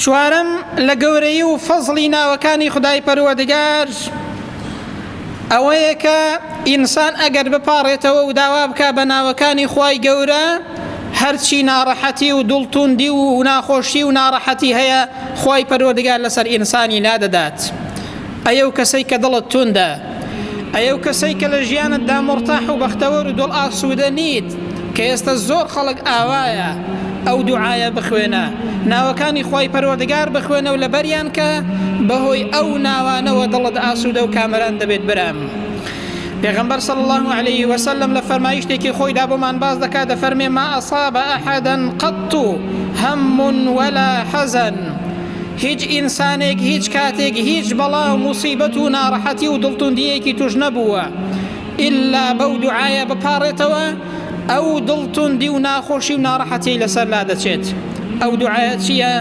چوارەم لە گەورەی و فەزڵی ناوەکانی خودای پەروەردگار ئەوەیە کە ئینسان ئەگەر بپاڕێتەوە و داوا بکە بە ناوەکانی خوای گەورە هەرچی ناڕەحەتی و دڵتوندی و ناخۆشی و ناڕەحەتی هەیە خوای پەروەردگار لەسەر ئینسانی نادەدات. ئەو کەسەی کە دڵت توندە، ئەو کەسەی کە لە ژیانتدا مرتاح و بەختەوەر و دڵ ئاسوودە نیت کە ئێستا زۆر خەڵک ئاوایە ئەو دوعایە بخوێنە، ناوەکانی خوای پەروەردگار بخوێنە و لەبەریان کە بەهۆی ئەو ناوانەوە دڵت ئاسوودە و کامەران دەبێت برام. پێغەمبەر صلی الله عليه وسلم لە فەرمایشتێکی خۆیدا بۆمان باز دەکات دەفەرمێ ما ئەصاب ئەحەدەن قەط هەم ولا حەزەن، هیچ ئینسانێک هیچ کاتێک هیچ بەڵا و موسیبەت و ناڕەحەتی و دڵتوندیەکی توش نەبووە ئللا بەو دوعایە بپاڕێتەوە ئەو دڵتوندی و ناخۆشی و ناڕەحەتی لەسەر لا دەچێت. ئەو دوعایە چییە؟